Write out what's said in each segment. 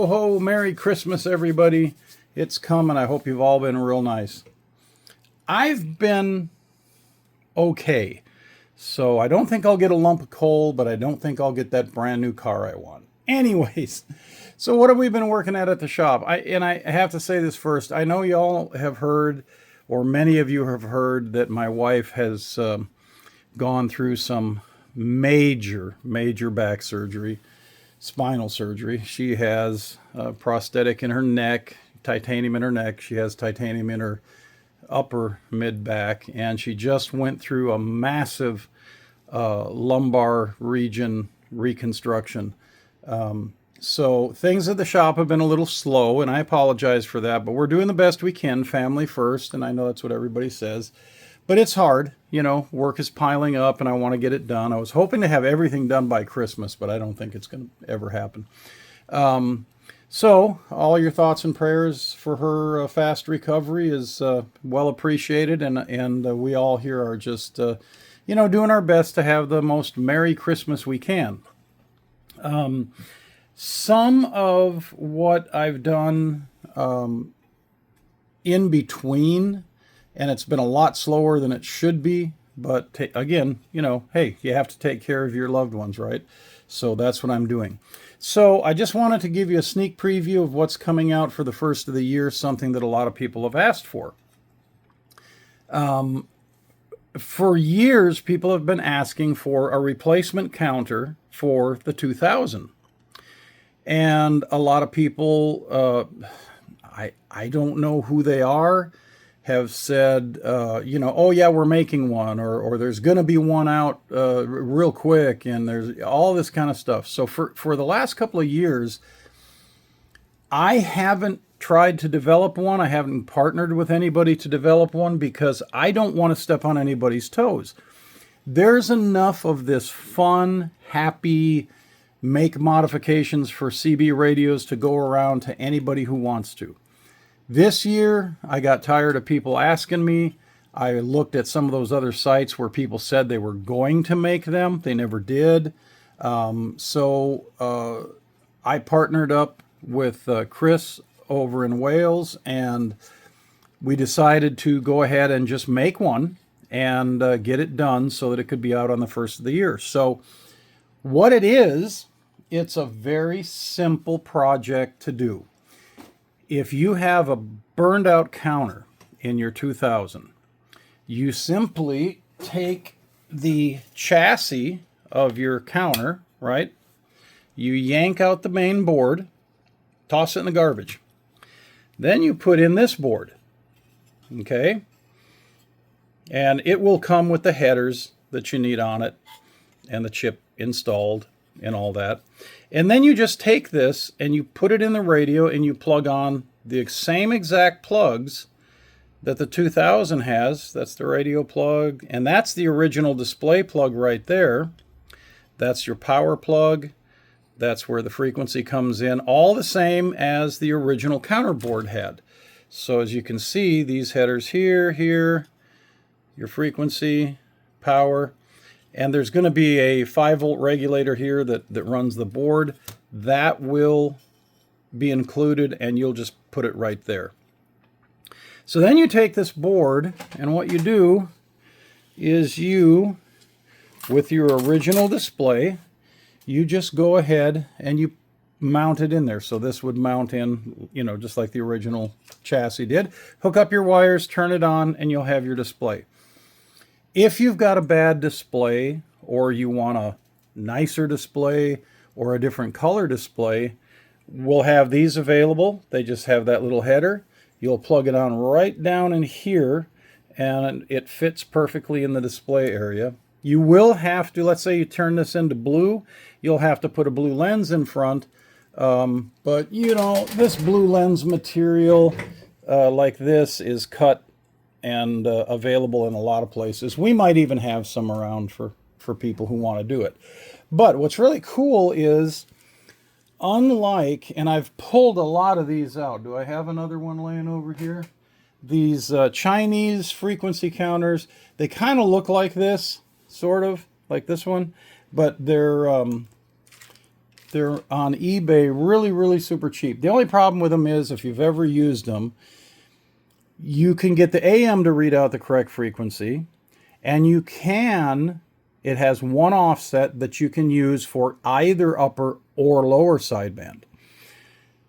Ho ho, Merry Christmas, everybody. It's coming. I hope you've all been real nice. I've been okay. So I don't think I'll get a lump of coal, but I don't think I'll get that brand new car I want. Anyways, so what have we been working at the shop? I have to say this first. I know y'all have heard, or many of you have heard, that my wife has gone through some major back surgery. Spinal surgery. She has a prosthetic in her neck, titanium in her neck. She has titanium in her upper mid back, and she just went through a massive lumbar region reconstruction. So things at the shop have been a little slow, and I apologize for that, but we're doing the best we can, family first, and I know that's what everybody says. But it's hard, you know, work is piling up and I want to get it done. I was hoping to have everything done by Christmas, but I don't think it's going to ever happen. So all your thoughts and prayers for her fast recovery is well appreciated. And we all here are just, you know, doing our best to have the most Merry Christmas we can. Some of what I've done in between, and it's been a lot slower than it should be. But again, you know, hey, you have to take care of your loved ones, right? So that's what I'm doing. So I just wanted to give you a sneak preview of what's coming out for the first of the year, something that a lot of people have asked for. For years, people have been asking for a replacement counter for the 2000. And a lot of people, I don't know who they are, have said, you know, oh yeah, we're making one, or there's going to be one out real quick, and there's all this kind of stuff. So for the last couple of years, I haven't tried to develop one. I haven't partnered with anybody to develop one because I don't want to step on anybody's toes. There's enough of this fun, happy, make modifications for CB radios to go around to anybody who wants to. This year, I got tired of people asking me. I looked at some of those other sites where people said they were going to make them. They never did. So I partnered up with Chris over in Wales, and we decided to go ahead and just make one and get it done so that it could be out on the first of the year. So what it is, it's a very simple project to do. If you have a burned out counter in your 2000, you simply take the chassis of your counter, right? You yank out the main board, toss it in the garbage. Then you put in this board, okay? And it will come with the headers that you need on it and the chip installed and all that. And then you just take this and you put it in the radio and you plug on the same exact plugs that the 2000 has. That's the radio plug, and that's the original display plug right there. That's your power plug. That's where the frequency comes in, all the same as the original counter board had. So as you can see, these headers here, your frequency, power, and there's going to be a 5-volt regulator here that runs the board. That will be included, and you'll just put it right there. So then you take this board, and what you do is you, with your original display, you just go ahead and you mount it in there. So this would mount in, you know, just like the original chassis did. Hook up your wires, turn it on, and you'll have your display. If you've got a bad display, or you want a nicer display or a different color display, we'll have these available. They just have that little header. You'll plug it on right down in here, and it fits perfectly in the display area. You will have to, let's say you turn this into blue, you'll have to put a blue lens in front. But, you know, this blue lens material like this is cut and available in a lot of places. We might even have some around for people who want to do it. But what's really cool is, unlike, and I've pulled a lot of these out. Do I have another one laying over here? These Chinese frequency counters, they kind of look like this, sort of, like this one, but they're They're on eBay, really, really super cheap. The only problem with them is if you've ever used them, you can get the AM to read out the correct frequency, and it has one offset that you can use for either upper or lower sideband.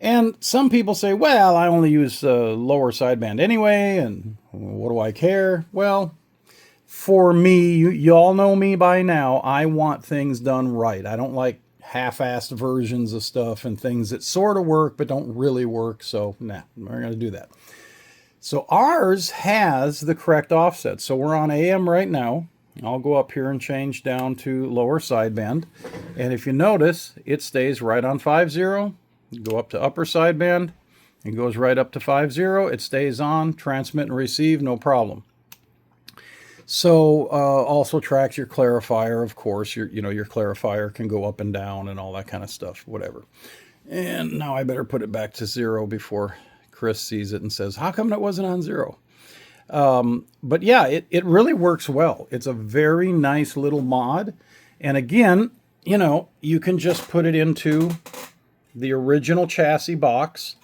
And some people say, well, I only use lower sideband anyway, and what do I care? Well, for me, you all know me by now, I want things done right. I don't like half-assed versions of stuff and things that sort of work but don't really work, so nah, I'm not going to do that. So ours has the correct offset. So we're on AM right now. I'll go up here and change down to lower sideband. And if you notice, it stays right on 50. Go up to upper sideband. It goes right up to 50. It stays on, transmit and receive, no problem. So also tracks your clarifier, of course. Your clarifier can go up and down and all that kind of stuff, whatever. And now I better put it back to 0 before Chris sees it and says, how come it wasn't on 0? But yeah, it really works well. It's a very nice little mod. And again, you can just put it into the original chassis box,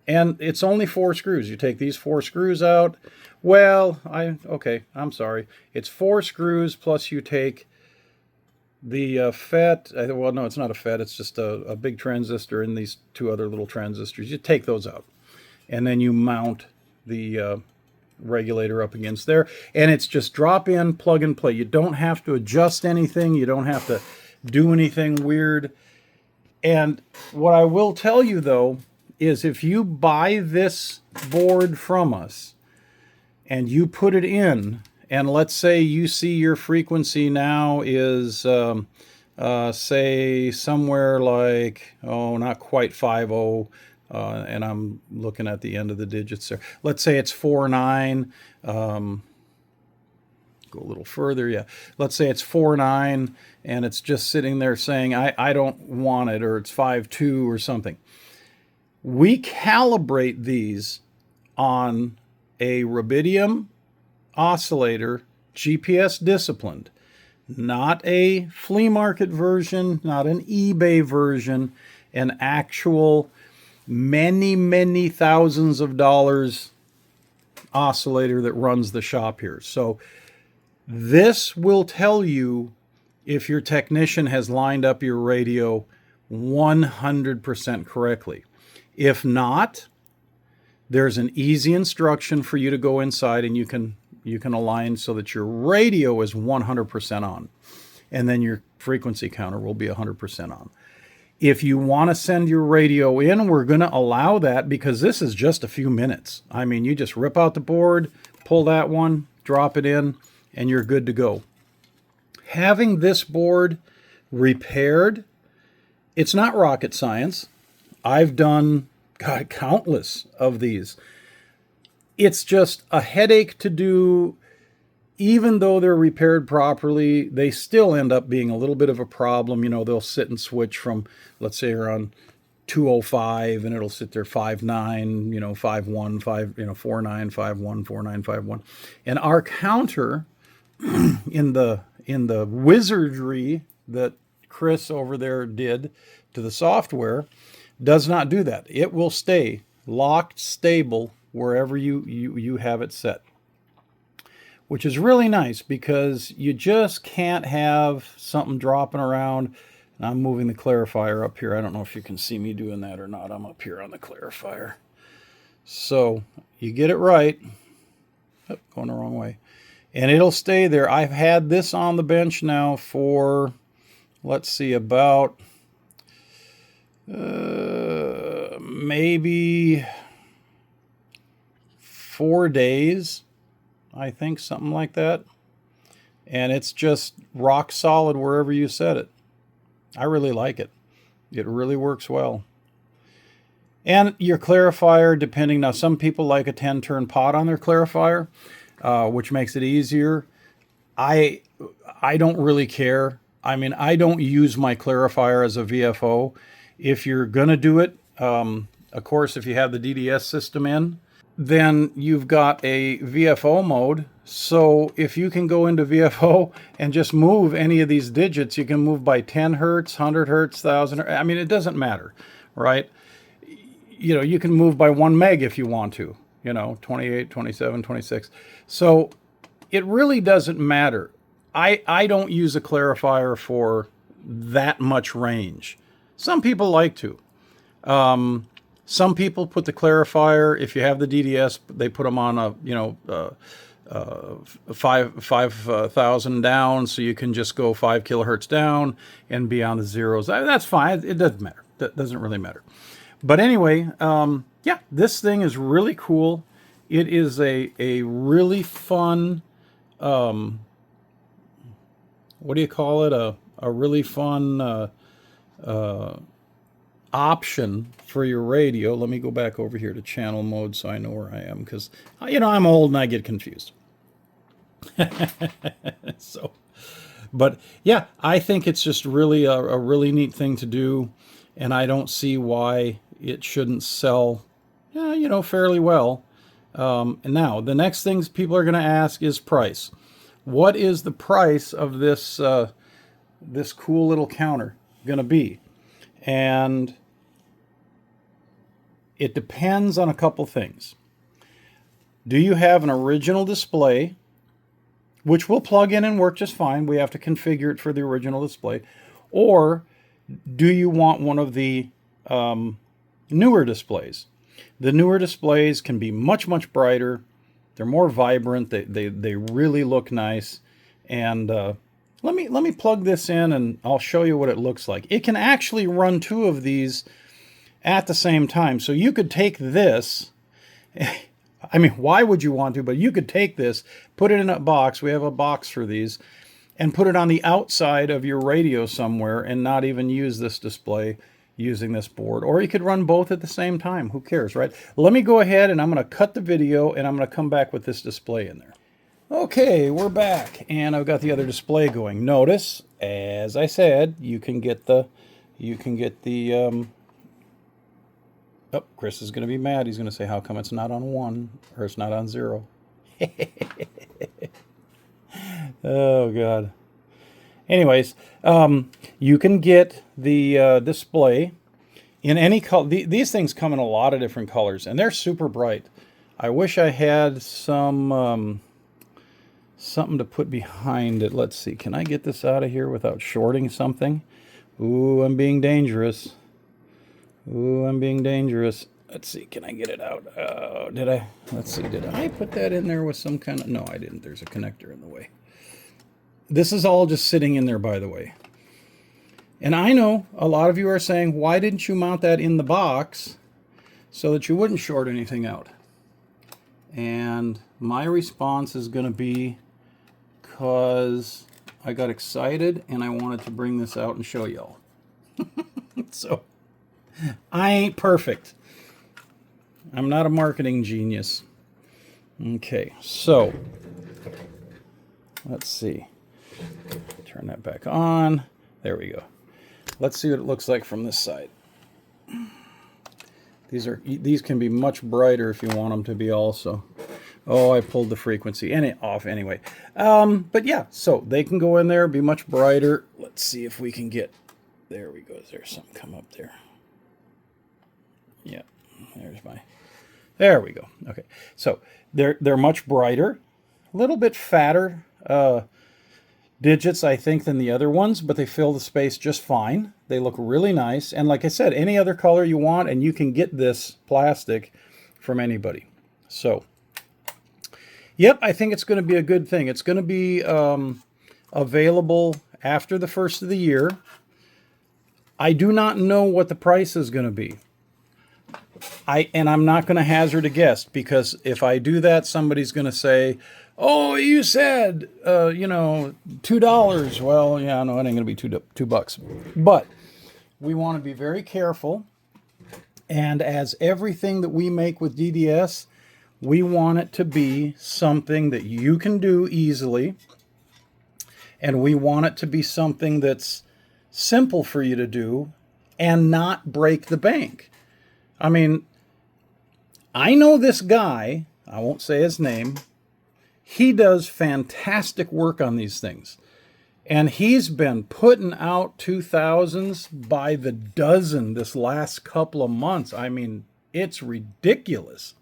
and it's only 4 screws. You take these 4 screws out. Well, I'm sorry. It's 4 screws plus you take the FET. Well, no, it's not a FET. It's just a big transistor and these 2 other little transistors. You take those out, and then you mount the regulator up against there, and it's just drop in, plug and play. You don't have to adjust anything. You don't have to do anything weird. And what I will tell you, though, is if you buy this board from us and you put it in, and let's say you see your frequency now is, say, somewhere like, not quite 50, and I'm looking at the end of the digits there. Let's say it's 49. Go a little further, yeah. Let's say it's 49, and it's just sitting there saying, I don't want it, or it's 52 or something. We calibrate these on a rubidium oscillator, GPS disciplined, not a flea market version, not an eBay version, an actual many, many thousands of dollars oscillator that runs the shop here. So this will tell you if your technician has lined up your radio 100% correctly. If not, there's an easy instruction for you to go inside, and you can align so that your radio is 100% on, and then your frequency counter will be 100% on. If you want to send your radio in, we're going to allow that, because this is just a few minutes. I mean, you just rip out the board, pull that one, drop it in, and you're good to go. Having this board repaired, it's not rocket science. I've done, countless of these. It's just a headache to do. Even though they're repaired properly, they still end up being a little bit of a problem. They'll sit and switch from, let's say, you're on 205, and it'll sit there 59, 51, 49, 51, 49, 51. And our counter in the wizardry that Chris over there did to the software does not do that. It will stay locked, stable, wherever you have it set, which is really nice, because you just can't have something dropping around. And I'm moving the clarifier up here. I don't know if you can see me doing that or not. I'm up here on the clarifier. So you get it right. Oh, going the wrong way. And it'll stay there. I've had this on the bench now for, let's see, about maybe 4 days, I think, something like that. And it's just rock solid wherever you set it. I really like it. It really works well. And your clarifier, depending, now some people like a 10-turn pot on their clarifier, which makes it easier. I don't really care. I mean, I don't use my clarifier as a VFO. If you're going to do it, of course, if you have the DDS system in, then you've got a VFO mode, So if you can go into VFO and just move any of these digits, you can move by 10 hertz, 100 hertz, 1000 hertz. I mean, it doesn't matter, right? You know, you can move by 1 meg if you want to, you know, 28, 27, 26. So it really doesn't matter. I don't use a clarifier for that much range. Some people like to. Some people put the clarifier, if you have the DDS, they put them on a, you know, 5,000 down, so you can just go 5 kilohertz down and be on the zeros. That's fine. It doesn't matter. That doesn't really matter. But anyway, yeah, this thing is really cool. It is a really fun, what do you call it? A really fun option for your radio. Let me go back over here to channel mode so I know where I am, because, you know, I'm old and I get confused. So, but yeah, I think it's just really a really neat thing to do, and I don't see why it shouldn't sell, you know, fairly well. And now the next things people are going to ask is price. What is the price of this this cool little counter going to be? And it depends on a couple things. Do you have an original display, which will plug in and work just fine? We have to configure it for the original display. Or do you want one of the newer displays? The newer displays can be much, much brighter. They're more vibrant. They really look nice. And let me plug this in and I'll show you what it looks like. It can actually run 2 of these at the same time. So you could take this, I mean, why would you want to? But you could take this, put it in a box. We have a box for these, and put it on the outside of your radio somewhere and not even use this display using this board. Or you could run both at the same time. Who cares, right? Let me go ahead and I'm going to cut the video and I'm going to come back with this display in there. Okay, we're back and I've got the other display going. Notice, as I said, you can get the oh, Chris is going to be mad. He's going to say, how come it's not on 1 or it's not on 0? Oh, God. Anyways, you can get the display in any color. These things come in a lot of different colors, and they're super bright. I wish I had some something to put behind it. Let's see. Can I get this out of here without shorting something? Ooh, I'm being dangerous. Ooh, I'm being dangerous. Let's see, can I get it out? Did I? Let's see, did I put that in there with some kind of... No, I didn't. There's a connector in the way. This is all just sitting in there, by the way. And I know a lot of you are saying, why didn't you mount that in the box so that you wouldn't short anything out? And my response is going to be, because I got excited and I wanted to bring this out and show y'all. So... I ain't perfect. I'm not a marketing genius. Okay, so let's see. Turn that back on. There we go. Let's see what it looks like from this side. These can be much brighter if you want them to be also. Oh, I pulled the frequency off anyway. But yeah, so they can go in there, be much brighter. Let's see if we can get... There we go. Is there something come up there? Yeah, there we go. Okay, so they're much brighter, a little bit fatter digits, I think, than the other ones, but they fill the space just fine. They look really nice, and like I said, any other color you want, and you can get this plastic from anybody. So, yep, I think it's going to be a good thing. It's going to be available after the first of the year. I do not know what the price is going to be. I'm not going to hazard a guess, because if I do that, somebody's going to say, oh, you said, you know, $2. Well, yeah, no, it ain't going to be two bucks. But we want to be very careful. And as everything that we make with DDS, we want it to be something that you can do easily. And we want it to be something that's simple for you to do and not break the bank. I mean, I know this guy, I won't say his name, He does fantastic work on these things. And he's been putting out 2000s by the dozen this last couple of months. I mean, it's ridiculous.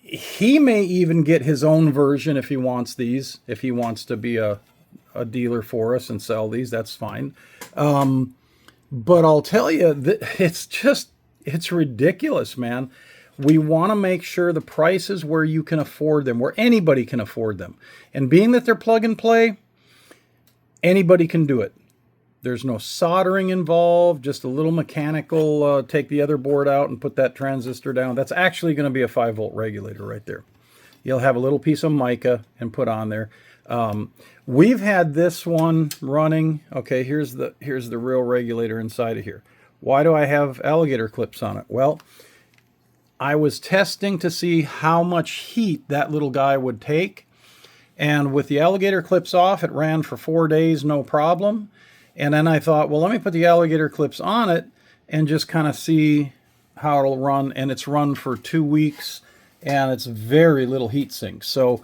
He may even get his own version if he wants these. If he wants to be a dealer for us and sell these, that's fine. But I'll tell you, it's ridiculous, man. We want to make sure the prices where you can afford them, where anybody can afford them. And being that they're plug and play, anybody can do it. There's no soldering involved, just a little mechanical, take the other board out and put that transistor down. That's actually going to be a 5-volt regulator right there. You'll have a little piece of mica and put on there. We've had this one running. Okay, here's the real regulator inside of here. Why do I have alligator clips on it? Well, I was testing to see how much heat that little guy would take. And with the alligator clips off, it ran for 4 days, no problem. And then I thought, well, let me put the alligator clips on it and just kind of see how it'll run. And it's run for 2 weeks, and it's very little heat sink. So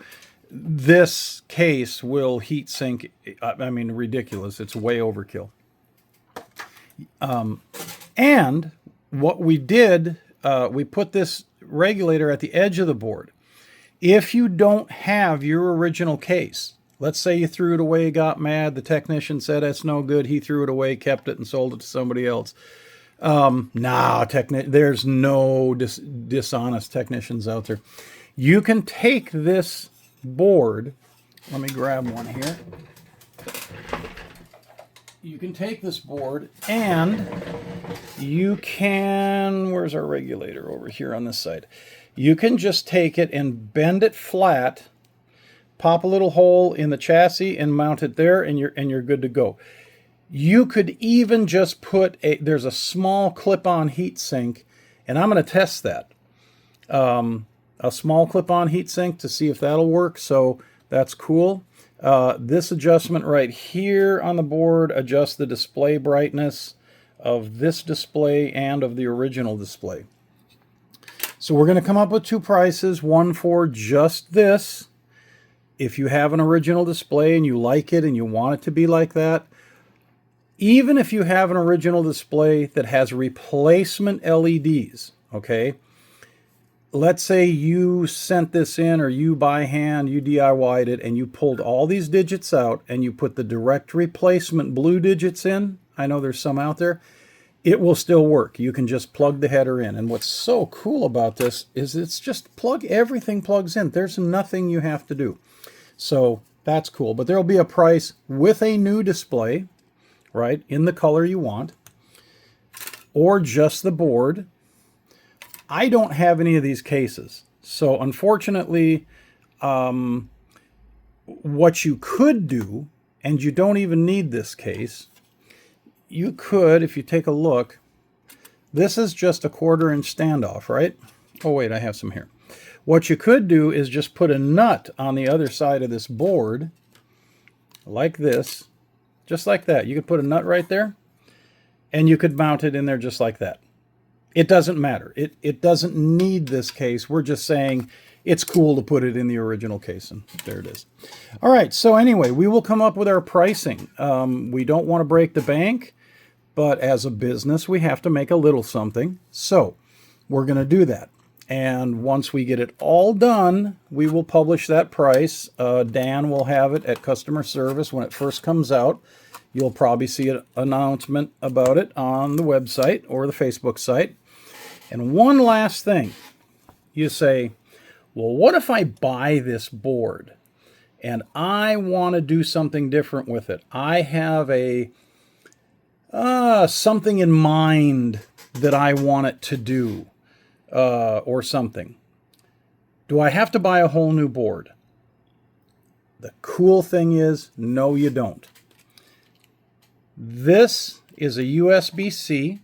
this case will heat sink. I mean, ridiculous. It's way overkill. And what we did, we put this regulator at the edge of the board. If you don't have your original case, let's say you threw it away, got mad, the technician said it's no good, he threw it away, kept it, and sold it to somebody else. There's no dishonest technicians out there. You can take this board, let me grab one here. You can take this board and you can, where's our regulator? Over here on this side. You can just take it and bend it flat, pop a little hole in the chassis and mount it there, and you're good to go. You could even just put there's a small clip-on heat sink, and I'm going to test that. A small clip-on heat sink to see if that'll work, so that's cool. This adjustment right here on the board adjusts the display brightness of this display and of the original display. So we're going to come up with 2 prices, one for just this. If you have an original display and you like it and you want it to be like that, even if you have an original display that has replacement LEDs, okay? Let's say you sent this in, or you by hand, you DIY'd it, and you pulled all these digits out and you put the direct replacement blue digits in. I know there's some out there. It will still work. You can just plug the header in. And what's so cool about this is it's just everything plugs in. There's nothing you have to do. So that's cool. But there'll be a price with a new display, right, in the color you want, or just the board. I don't have any of these cases. So unfortunately, what you could do, and you don't even need this case, you could, if you take a look, this is just a 1/4-inch standoff, right? Oh wait, I have some here. What you could do is just put a nut on the other side of this board, like this, just like that. You could put a nut right there, and you could mount it in there just like that. It doesn't matter. It doesn't need this case. We're just saying it's cool to put it in the original case, and there it is. All right, so anyway, we will come up with our pricing. We don't want to break the bank, but as a business, we have to make a little something. So we're going to do that. And once we get it all done, we will publish that price. Dan will have it at customer service when it first comes out. You'll probably see an announcement about it on the website or the Facebook site. And one last thing. You say, well, what if I buy this board and I want to do something different with it? I have something in mind that I want it to do, or something. Do I have to buy a whole new board? The cool thing is, no, you don't. This is a USB-C,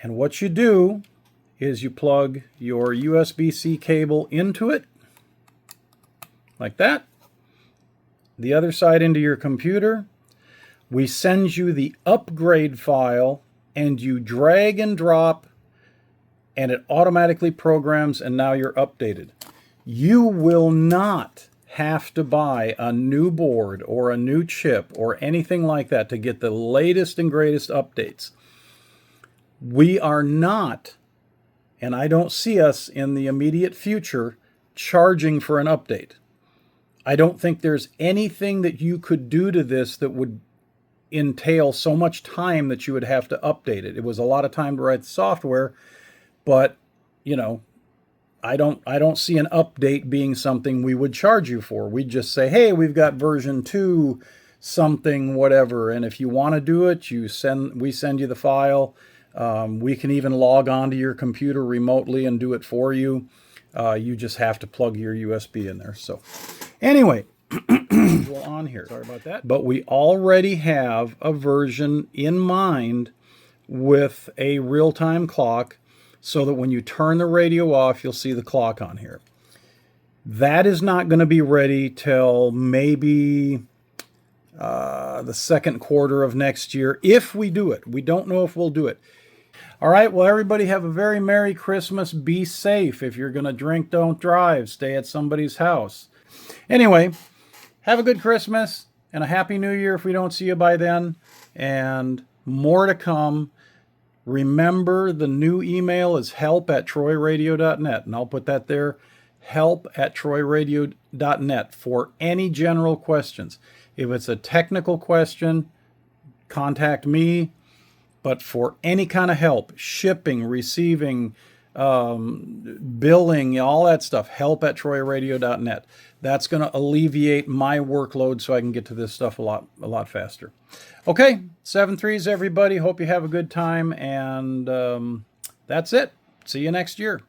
and what you do is you plug your USB-C cable into it, like that, the other side into your computer. We send you the upgrade file, and you drag and drop and it automatically programs, and now you're updated. You will not have to buy a new board or a new chip or anything like that to get the latest and greatest updates. We are not, and I don't see us in the immediate future, charging for an update. I don't think there's anything that you could do to this that would entail so much time that you would have to update it. It was a lot of time to write the software, but you know, I don't see an update being something we would charge you for. We'd just say, hey, we've got version 2 something whatever, and if you want to do it, we send you the file. We can even log on to your computer remotely and do it for you. You just have to plug your USB in there. So anyway, on here. Sorry about that. But we already have a version in mind with a real-time clock, so that when you turn the radio off, you'll see the clock on here. That is not going to be ready till maybe the second quarter of next year, if we do it. We don't know if we'll do it. All right, well, everybody have a very Merry Christmas. Be safe. If you're going to drink, don't drive. Stay at somebody's house. Anyway, have a good Christmas and a Happy New Year if we don't see you by then. And more to come. Remember, the new email is help@troyradio.net, and I'll put that there, help@troyradio.net, for any general questions. If it's a technical question, contact me, but for any kind of help, shipping, receiving, billing, all that stuff, help@troyradio.net. That's going to alleviate my workload so I can get to this stuff a lot faster. Okay, 7-3s, everybody. Hope you have a good time, and that's it. See you next year.